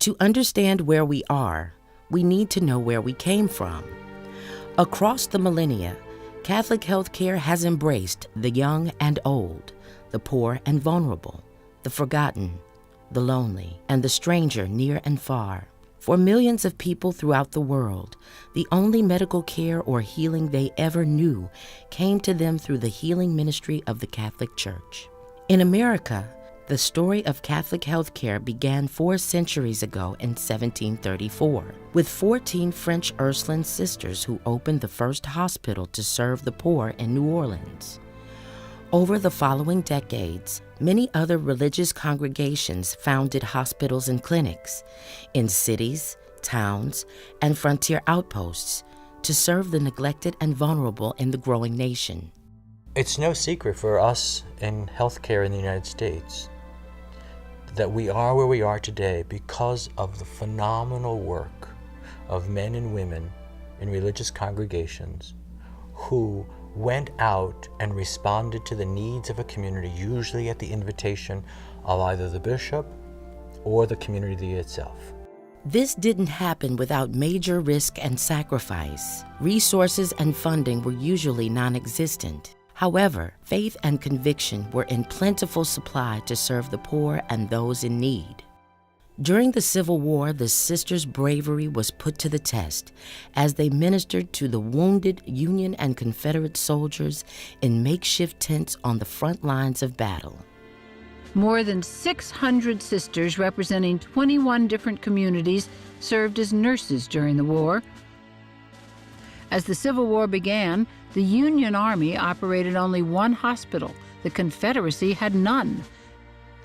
To understand where we are, we need to know where we came from. Across the millennia, Catholic healthcare has embraced the young and old, the poor and vulnerable, the forgotten, the lonely, and the stranger near and far. For millions of people throughout the world, the only medical care or healing they ever knew came to them through the healing ministry of the Catholic Church. In America, the story of Catholic healthcare began 4 centuries ago in 1734, with 14 French Ursuline sisters who opened the first hospital to serve the poor in New Orleans. Over the following decades, many other religious congregations founded hospitals and clinics in cities, towns, and frontier outposts to serve the neglected and vulnerable in the growing nation. It's no secret for us in healthcare in the United States that we are where we are today because of the phenomenal work of men and women in religious congregations who went out and responded to the needs of a community, usually at the invitation of either the bishop or the community itself. This didn't happen without major risk and sacrifice. Resources and funding were usually non-existent. However, faith and conviction were in plentiful supply to serve the poor and those in need. During the Civil War, the sisters' bravery was put to the test as they ministered to the wounded Union and Confederate soldiers in makeshift tents on the front lines of battle. More than 600 sisters representing 21 different communities served as nurses during the war. As the Civil War began, the Union Army operated only one hospital. The Confederacy had none.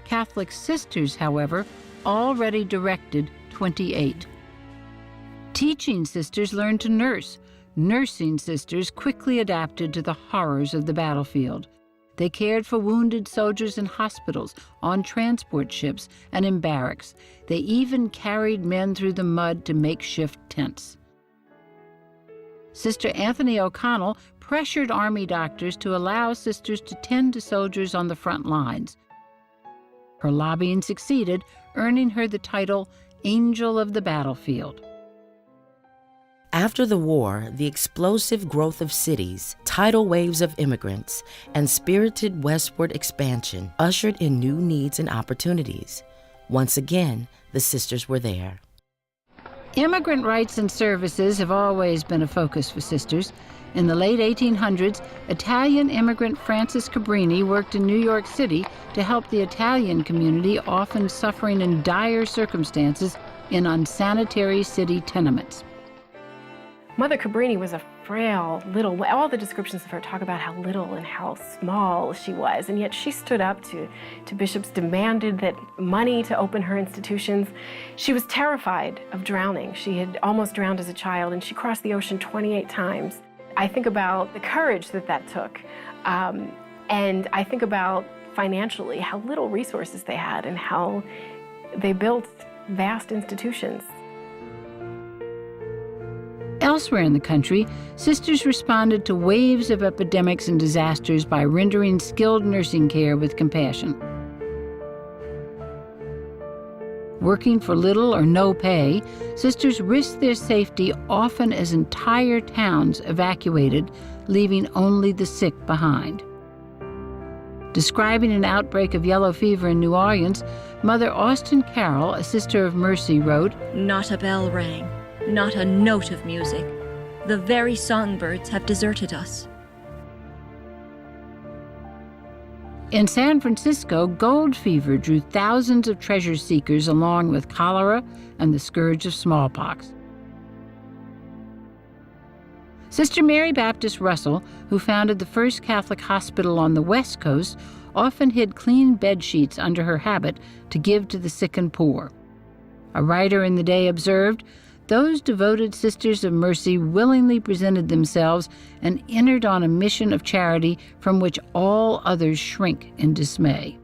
Catholic sisters, however, already directed 28. Teaching sisters learned to nurse. Nursing sisters quickly adapted to the horrors of the battlefield. They cared for wounded soldiers in hospitals, on transport ships, and in barracks. They even carried men through the mud to makeshift tents. Sister Anthony O'Connell pressured Army doctors to allow sisters to tend to soldiers on the front lines. Her lobbying succeeded, earning her the title Angel of the Battlefield. After the war, the explosive growth of cities, tidal waves of immigrants, and spirited westward expansion ushered in new needs and opportunities. Once again, the sisters were there. Immigrant rights and services have always been a focus for sisters. In the late 1800s, Italian immigrant Francis Cabrini worked in New York City to help the Italian community, often suffering in dire circumstances in unsanitary city tenements. Mother Cabrini was a frail, little, all the descriptions of her talk about how little and how small she was, and yet she stood up to bishops, demanded that money to open her institutions. She was terrified of drowning. She had almost drowned as a child, and she crossed the ocean 28 times. I think about the courage that took, and I think about financially how little resources they had and how they built vast institutions. Elsewhere in the country, sisters responded to waves of epidemics and disasters by rendering skilled nursing care with compassion. Working for little or no pay, sisters risked their safety often as entire towns evacuated, leaving only the sick behind. Describing an outbreak of yellow fever in New Orleans, Mother Austin Carroll, a Sister of Mercy, wrote, "Not a bell rang. Not a note of music. The very songbirds have deserted us." In San Francisco, gold fever drew thousands of treasure seekers along with cholera and the scourge of smallpox. Sister Mary Baptist Russell, who founded the first Catholic hospital on the West Coast, often hid clean bed sheets under her habit to give to the sick and poor. A writer in the day observed, "Those devoted Sisters of Mercy willingly presented themselves and entered on a mission of charity from which all others shrink in dismay."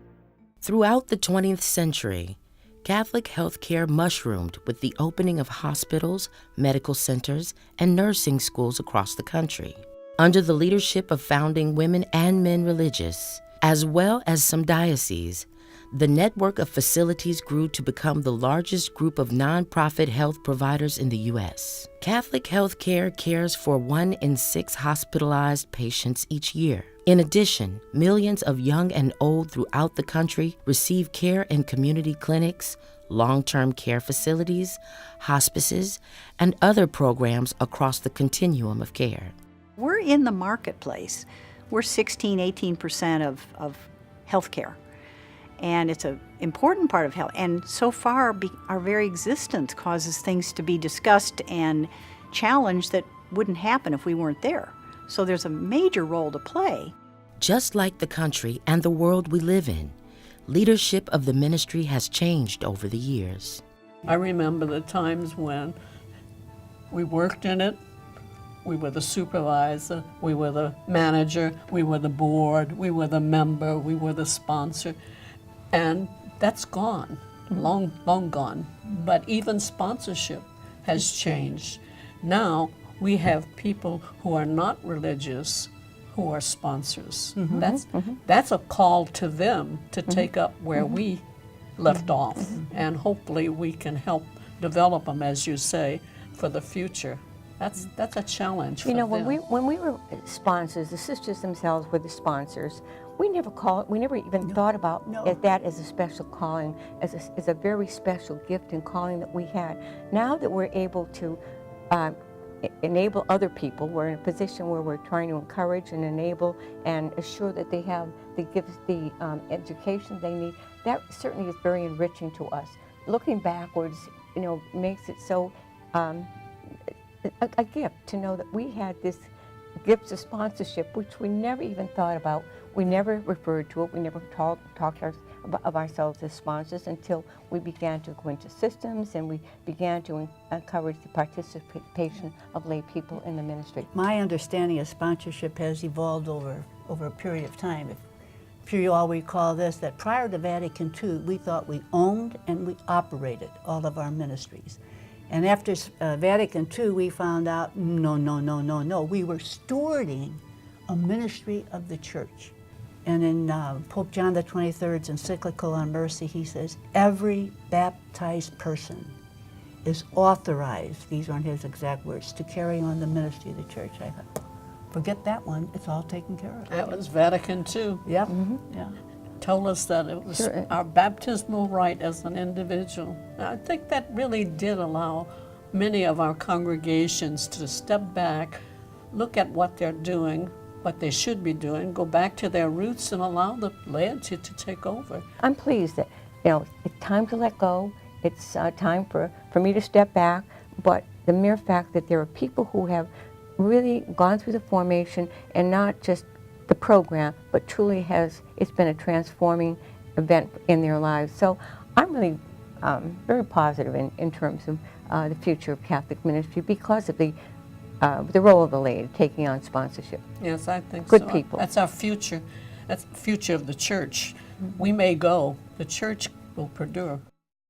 Throughout the 20th century, Catholic healthcare mushroomed with the opening of hospitals, medical centers, and nursing schools across the country. Under the leadership of founding women and men religious, as well as some dioceses, the network of facilities grew to become the largest group of nonprofit health providers in the U.S. Catholic Healthcare cares for 1 in 6 hospitalized patients each year. In addition, millions of young and old throughout the country receive care in community clinics, long-term care facilities, hospices, and other programs across the continuum of care. We're in the marketplace. We're 18% of healthcare. And it's an important part of health. And so far, our very existence causes things to be discussed and challenged that wouldn't happen if we weren't there. So there's a major role to play. Just like the country and the world we live in, leadership of the ministry has changed over the years. I remember the times when we worked in it. We were the supervisor, we were the manager, we were the board, we were the member, we were the sponsor. And that's gone, long gone. But even sponsorship has changed. Now we have people who are not religious who are sponsors. That's a call to them to take up where we left off. And hopefully we can help develop them, as you say, for the future. That's a challenge for them. When we were sponsors, the sisters themselves were the sponsors. We never even thought about that as a special calling, as a very special gift and calling that we had. Now that we're able to enable other people, we're in a position where we're trying to encourage and enable and assure that they have the gifts, the education they need. That certainly is very enriching to us. Looking backwards, makes it so a gift to know that we had this gift of sponsorship, which we never even thought about. We never referred to it. We never talked of ourselves as sponsors until we began to go into systems and we began to encourage the participation of lay people in the ministry. My understanding of sponsorship has evolved over a period of time. If you all recall this, that prior to Vatican II, we thought we owned and we operated all of our ministries. And after Vatican II, we found out, no. We were stewarding a ministry of the church. And in Pope John the 23rd's encyclical on mercy, he says, every baptized person is authorized, these aren't his exact words, to carry on the ministry of the church. I thought, forget that one, it's all taken care of. That was Vatican II. Yep. Yeah. Told us that it was our baptismal right as an individual. I think that really did allow many of our congregations to step back, look at what they're doing, what they should be doing, go back to their roots and allow the laity to take over. I'm pleased that, it's time to let go. It's time for me to step back, but the mere fact that there are people who have really gone through the formation and not just the program, but truly it's been a transforming event in their lives. So I'm really very positive in terms of the future of Catholic ministry because of the role of the laity taking on sponsorship. Yes, I think Good so. people. That's our future. That's the future of the church. We may go, the church will perdure.